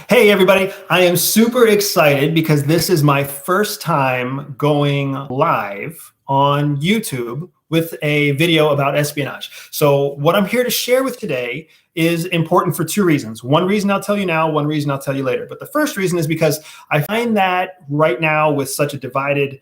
Hey, everybody. I am super excited because this is my first time going live on YouTube with a video about espionage. So what I'm here to share with today is important for two reasons. One reason I'll tell you now, one reason I'll tell you later. But the first reason is because I find that right now with such a divided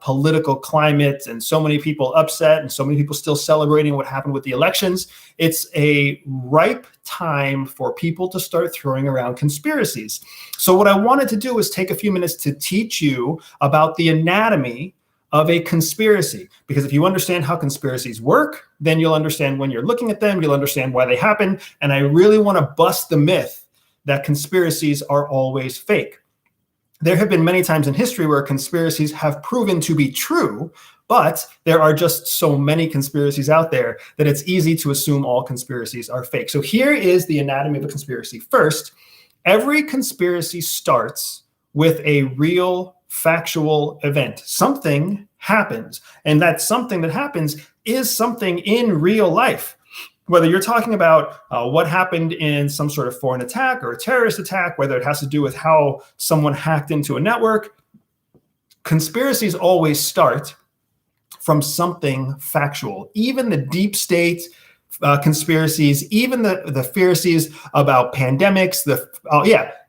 political climate and so many people upset and so many people still celebrating what happened with the elections, it's a ripe time for people to start throwing around conspiracies. So what I wanted to do is take a few minutes to teach you about the anatomy of a conspiracy, because if you understand how conspiracies work, then you'll understand when you're looking at them, you'll understand why they happen. And I really want to bust the myth that conspiracies are always fake. There have been many times in history where conspiracies have proven to be true, but there are just so many conspiracies out there that it's easy to assume all conspiracies are fake. So here is the anatomy of a conspiracy. First, every conspiracy starts with a real factual event. Something happens, and that something that happens is something in real life. Whether you're talking about what happened in some sort of foreign attack or a terrorist attack, whether it has to do with how someone hacked into a network, conspiracies always start from something factual. Even the deep state conspiracies, even the conspiracies about pandemics.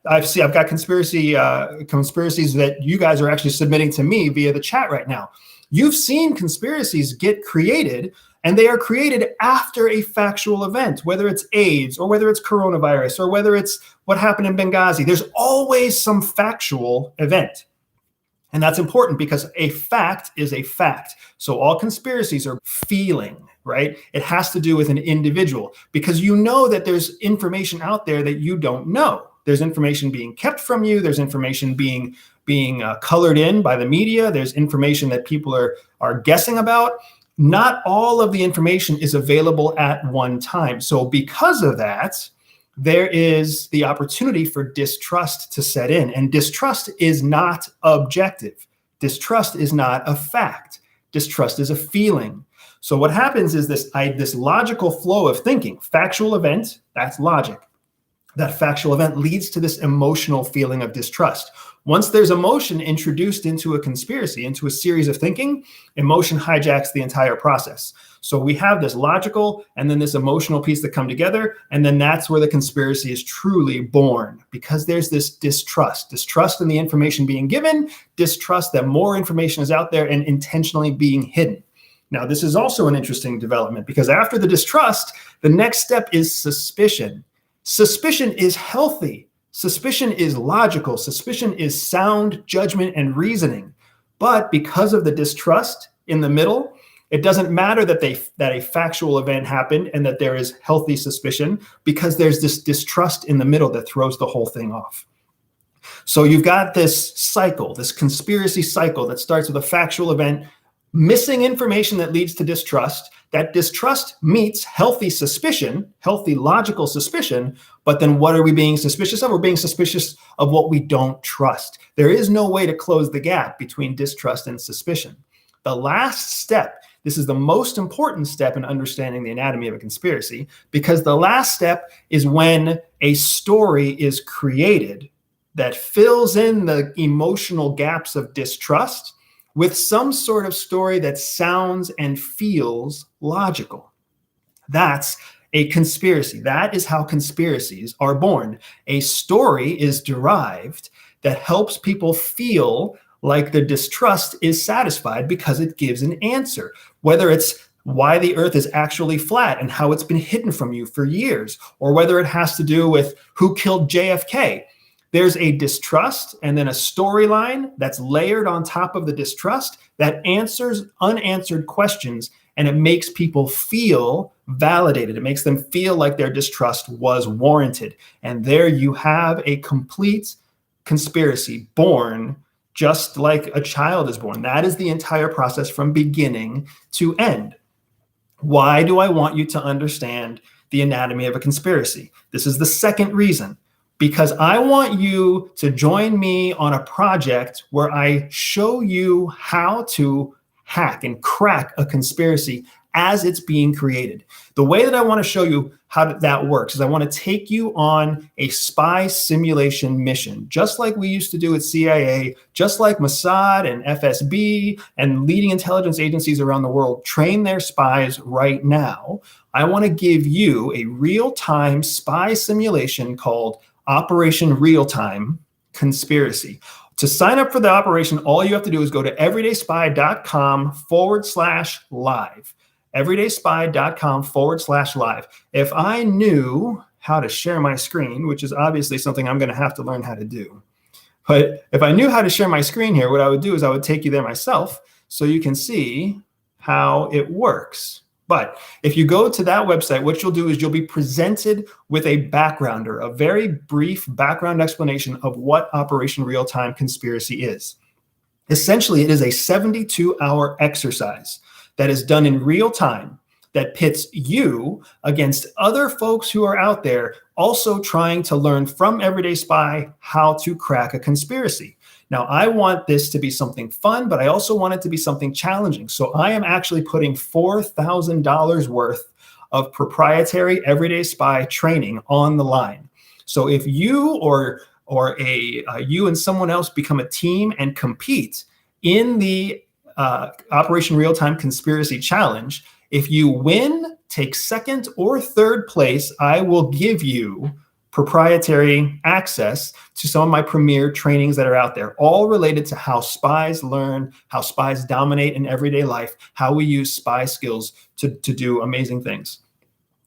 I've got conspiracies that you guys are actually submitting to me via the chat right now. You've seen conspiracies get created, and they are created after a factual event, whether it's AIDS or whether it's coronavirus or whether it's what happened in Benghazi. There's always some factual event. And that's important because a fact is a fact. So all conspiracies are feeling, right? It has to do with an individual because you know that there's information out there that you don't know. There's information being kept from you. There's information being colored in by the media. There's information that people are guessing about. Not all of the information is available at one time. So because of that, there is the opportunity for distrust to set in. And distrust is not objective. Distrust is not a fact. Distrust is a feeling. So what happens is this logical flow of thinking, factual event, that's logic. That factual event leads to this emotional feeling of distrust. Once there's emotion introduced into a conspiracy, into a series of thinking, emotion hijacks the entire process. So we have this logical and then this emotional piece that come together, and then that's where the conspiracy is truly born, because there's this distrust in the information being given, distrust that more information is out there and intentionally being hidden. Now, this is also an interesting development because after the distrust, the next step is suspicion. Suspicion is healthy. Suspicion is logical. Suspicion is sound judgment and reasoning. But because of the distrust in the middle, it doesn't matter that a factual event happened and that there is healthy suspicion, because there's this distrust in the middle that throws the whole thing off. So you've got this cycle, this conspiracy cycle that starts with a factual event, missing information that leads to distrust. That distrust meets healthy suspicion, healthy logical suspicion. But then what are we being suspicious of? We're being suspicious of what we don't trust. There is no way to close the gap between distrust and suspicion. The last step, this is the most important step in understanding the anatomy of a conspiracy, because the last step is when a story is created that fills in the emotional gaps of distrust with some sort of story that sounds and feels logical. That's a conspiracy. That is how conspiracies are born. A story is derived that helps people feel like the distrust is satisfied because it gives an answer, whether it's why the earth is actually flat and how it's been hidden from you for years, or whether it has to do with who killed JFK. There's a distrust and then a storyline that's layered on top of the distrust that answers unanswered questions, and it makes people feel validated. It makes them feel like their distrust was warranted. And there you have a complete conspiracy born just like a child is born. That is the entire process from beginning to end. Why do I want you to understand the anatomy of a conspiracy? This is the second reason. Because I want you to join me on a project where I show you how to hack and crack a conspiracy as it's being created. The way that I want to show you how that works is I want to take you on a spy simulation mission, just like we used to do at CIA, just like Mossad and FSB and leading intelligence agencies around the world train their spies right now. I want to give you a real-time spy simulation called Operation Real-Time Conspiracy. To sign up for the operation, all you have to do is go to everydayspy.com/live. everydayspy.com/live. If I knew how to share my screen, which is obviously something I'm going to have to learn how to do, but if I knew how to share my screen here, what I would do is I would take you there myself so you can see how it works. But if you go to that website, what you'll do is you'll be presented with a backgrounder, a very brief background explanation of what Operation Real-Time Conspiracy is. Essentially, it is a 72-hour exercise that is done in real time that pits you against other folks who are out there also trying to learn from Everyday Spy how to crack a conspiracy. Now, I want this to be something fun, but I also want it to be something challenging. So I am actually putting $4,000 worth of proprietary Everyday Spy training on the line. So if you or you and someone else become a team and compete in the Operation Real-Time Conspiracy Challenge, if you win, take second or third place, I will give you proprietary access to some of my premier trainings that are out there, all related to how spies learn, how spies dominate in everyday life, how we use spy skills to do amazing things.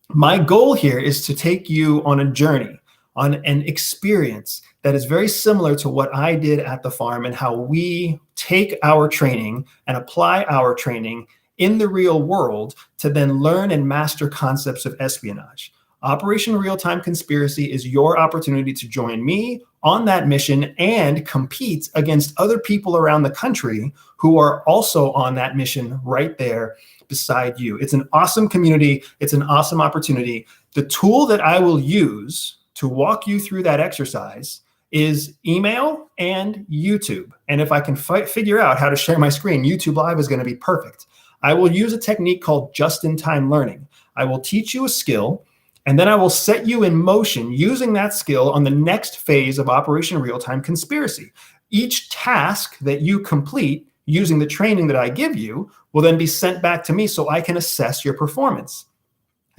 My goal here is to take you on a journey, on an experience that is very similar to what I did at the farm and how we take our training and apply our training in the real world to then learn and master concepts of espionage. Operation Real-Time Conspiracy is your opportunity to join me on that mission and compete against other people around the country who are also on that mission right there beside you. It's an awesome community. It's an awesome opportunity. The tool that I will use to walk you through that exercise is email and YouTube. And if I can figure out how to share my screen, YouTube Live is going to be perfect. I will use a technique called just-in-time learning. I will teach you a skill, and then I will set you in motion using that skill on the next phase of Operation Real-Time Conspiracy. Each task that you complete using the training that I give you will then be sent back to me so I can assess your performance.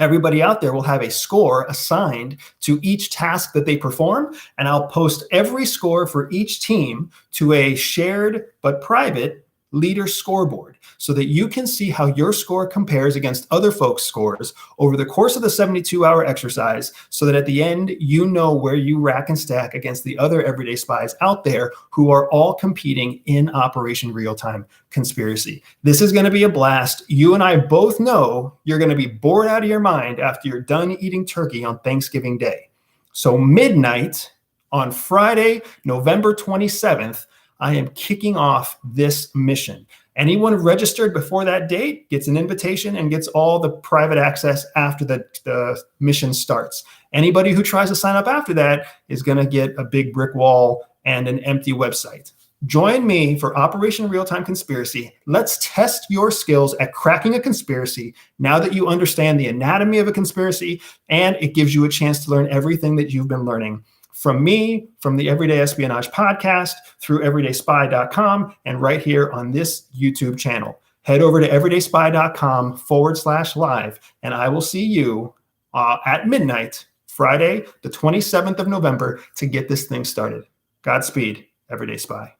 Everybody out there will have a score assigned to each task that they perform, and I'll post every score for each team to a shared but private leader scoreboard so that you can see how your score compares against other folks' scores over the course of the 72-hour exercise, so that at the end, you know where you rack and stack against the other everyday spies out there who are all competing in Operation Real-Time Conspiracy. This is going to be a blast. You and I both know you're going to be bored out of your mind after you're done eating turkey on Thanksgiving Day. So midnight on Friday, November 27th, I am kicking off this mission. Anyone registered before that date gets an invitation and gets all the private access after the mission starts. Anybody who tries to sign up after that is going to get a big brick wall and an empty website. Join me for Operation Real-Time Conspiracy. Let's test your skills at cracking a conspiracy now that you understand the anatomy of a conspiracy, and it gives you a chance to learn everything that you've been learning from me, from the Everyday Espionage podcast, through everydayspy.com, and right here on this YouTube channel. Head over to everydayspy.com/live, and I will see you at midnight, Friday, the 27th of November, to get this thing started. Godspeed, Everyday Spy.